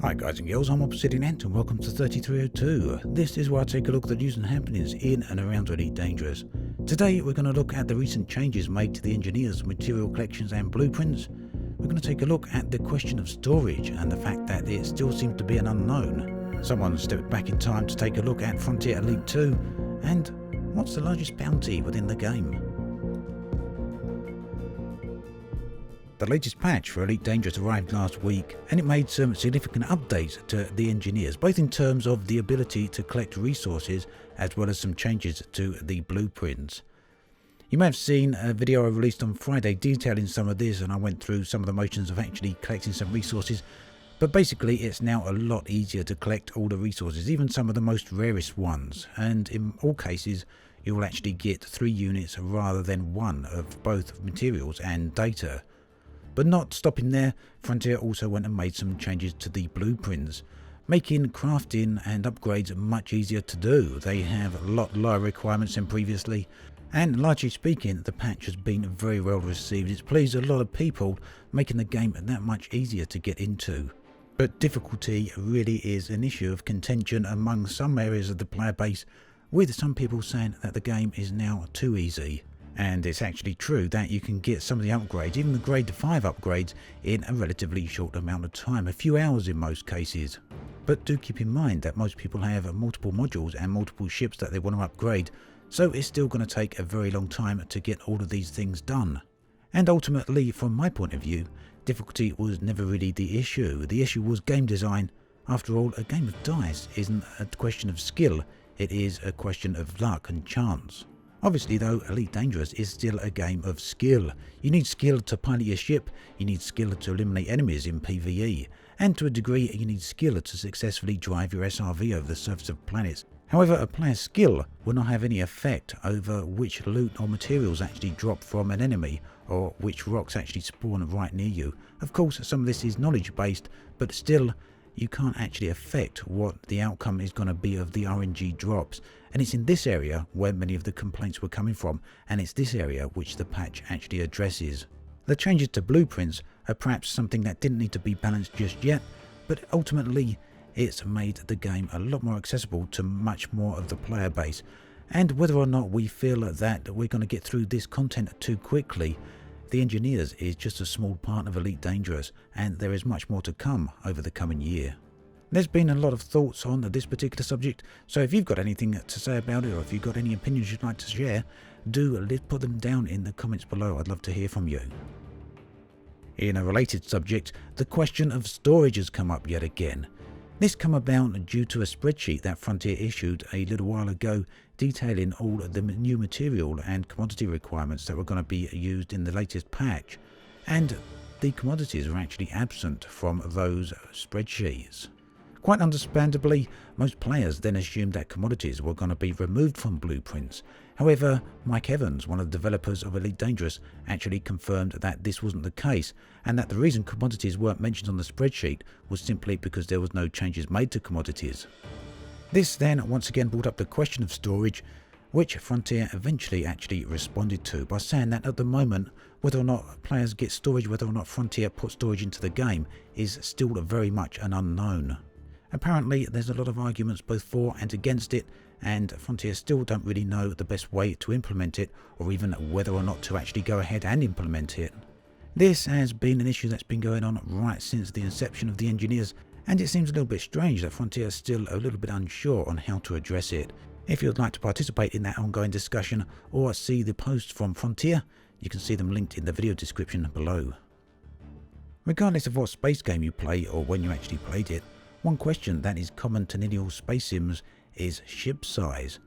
Hi guys and girls, I'm Obsidian Ant and welcome to 3302. This is where I take a look at the news and happenings in and around Elite Dangerous. Today we're going to look at the recent changes made to the engineers, material collections and blueprints. We're going to take a look at the question of storage and the fact that it still seems to be an unknown. Someone stepped back in time to take a look at Frontier Elite 2 and what's the largest bounty within the game. The latest patch for Elite Dangerous arrived last week, and it made some significant updates to the engineers, both in terms of the ability to collect resources as well as some changes to the blueprints. You may have seen a video I released on Friday detailing some of this, and I went through some of the motions of actually collecting some resources, but basically it's now a lot easier to collect all the resources, even some of the most rarest ones, and in all cases you will actually get 3 units rather than 1 of both materials and data. But not stopping there, Frontier also went and made some changes to the blueprints, making crafting and upgrades much easier to do. They have a lot lower requirements than previously, and largely speaking, the patch has been very well received. It's pleased a lot of people, making the game that much easier to get into. But difficulty really is an issue of contention among some areas of the player base, with some people saying that the game is now too easy. And it's actually true that you can get some of the upgrades, even the grade 5 upgrades, in a relatively short amount of time, a few hours in most cases. But do keep in mind that most people have multiple modules and multiple ships that they want to upgrade, so it's still going to take a very long time to get all of these things done. And ultimately, from my point of view, difficulty was never really the issue. The issue was game design. After all, a game of dice isn't a question of skill, it is a question of luck and chance. Obviously though, Elite Dangerous is still a game of skill. You need skill to pilot your ship, you need skill to eliminate enemies in PvE, and to a degree you need skill to successfully drive your SRV over the surface of planets. However, a player's skill will not have any effect over which loot or materials actually drop from an enemy, or which rocks actually spawn right near you. Of course, some of this is knowledge based, but still, you can't actually affect what the outcome is going to be of the RNG drops, and it's in this area where many of the complaints were coming from, and it's this area which the patch actually addresses. The changes to blueprints are perhaps something that didn't need to be balanced just yet, but ultimately it's made the game a lot more accessible to much more of the player base, and whether or not we feel that we're going to get through this content too quickly, the engineers is just a small part of Elite Dangerous, and there is much more to come over the coming year. There's been a lot of thoughts on this particular subject, so if you've got anything to say about it, or if you've got any opinions you'd like to share, do put them down in the comments below. I'd love to hear from you. In a related subject, the question of storage has come up yet again. This came about due to a spreadsheet that Frontier issued a little while ago detailing all of the new material and commodity requirements that were going to be used in the latest patch, and the commodities are actually absent from those spreadsheets. Quite understandably, most players then assumed that commodities were going to be removed from blueprints. However, Mike Evans, one of the developers of Elite Dangerous, actually confirmed that this wasn't the case, and that the reason commodities weren't mentioned on the spreadsheet was simply because there was no changes made to commodities. This then once again brought up the question of storage, which Frontier eventually actually responded to by saying that at the moment, whether or not players get storage, whether or not Frontier put storage into the game, is still very much an unknown. Apparently there's a lot of arguments both for and against it, and Frontier still don't really know the best way to implement it, or even whether or not to actually go ahead and implement it. This has been an issue that's been going on right since the inception of the engineers, and it seems a little bit strange that Frontier is still a little bit unsure on how to address it. If you'd like to participate in that ongoing discussion or see the posts from Frontier, you can see them linked in the video description below. Regardless of what space game you play or when you actually played it, one question that is common to nearly all space sims is ship size.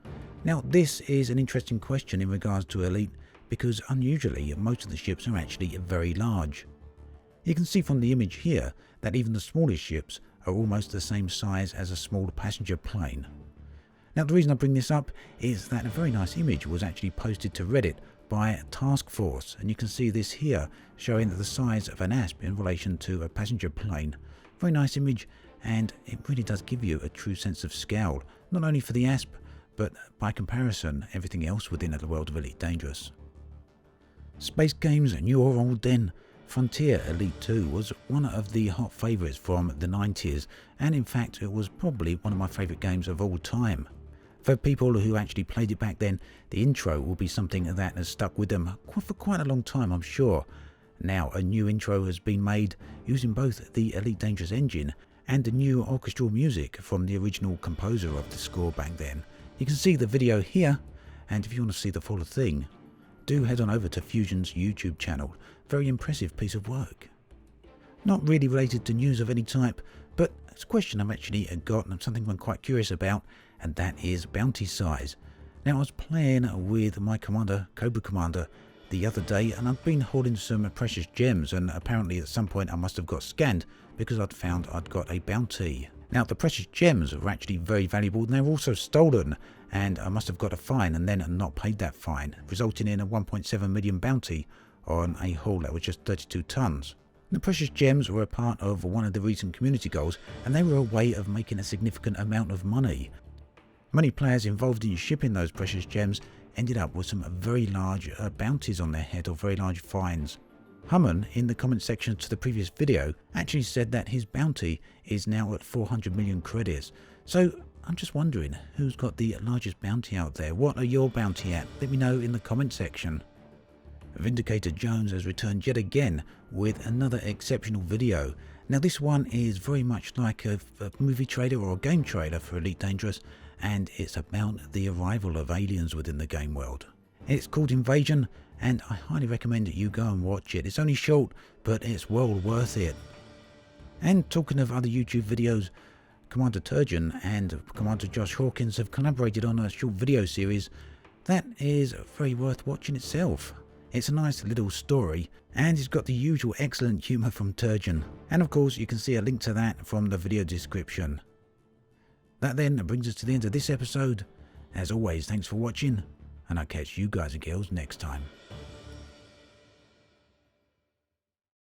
Now this is an interesting question in regards to Elite, because unusually most of the ships are actually very large. You can see from the image here that even the smallest ships are almost the same size as a small passenger plane. Now the reason I bring this up is that a very nice image was actually posted to Reddit by Task Force, and you can see this here showing the size of an Asp in relation to a passenger plane. Very nice image, and it really does give you a true sense of scale, not only for the Asp, but by comparison everything else within the world of Elite Dangerous. Space games, new or old then, Frontier Elite 2 was one of the hot favourites from the 90s, and in fact it was probably one of my favourite games of all time. For people who actually played it back then, the intro will be something that has stuck with them for quite a long time, I'm sure. Now a new intro has been made using both the Elite Dangerous engine and the new orchestral music from the original composer of the score back then. You can see the video here, and if you want to see the full thing, do head on over to Fusion's YouTube channel. Very impressive piece of work. Not really related to news of any type, but it's a question I've actually got and something I'm quite curious about, and that is bounty size. Now I was playing with my commander, Cobra Commander, the other day, and I've been holding some precious gems, and apparently at some point I must have got scanned because I'd found I'd got a bounty. Now the precious gems were actually very valuable, and they were also stolen, and I must have got a fine and then not paid that fine, resulting in a 1.7 million bounty on a haul that was just 32 tons. The precious gems were a part of one of the recent community goals, and they were a way of making a significant amount of money. Many players involved in shipping those precious gems ended up with some very large bounties on their head, or very large fines. Humman, in the comment section to the previous video, actually said that his bounty is now at 400 million credits. So I'm just wondering, who's got the largest bounty out there? What are your bounty at? Let me know in the comment section. Vindicator Jones has returned yet again with another exceptional video. Now this one is very much like a movie trailer or a game trailer for Elite Dangerous, and it's about the arrival of aliens within the game world. It's called Invasion, and I highly recommend that you go and watch it. It's only short, but it's well worth it. And talking of other YouTube videos, Commander Turjan and Commander Josh Hawkins have collaborated on a short video series that is very worth watching itself. It's a nice little story, and it's got the usual excellent humour from Turjan. And of course you can see a link to that from the video description. That then brings us to the end of this episode. As always, thanks for watching, and I'll catch you guys and girls next time.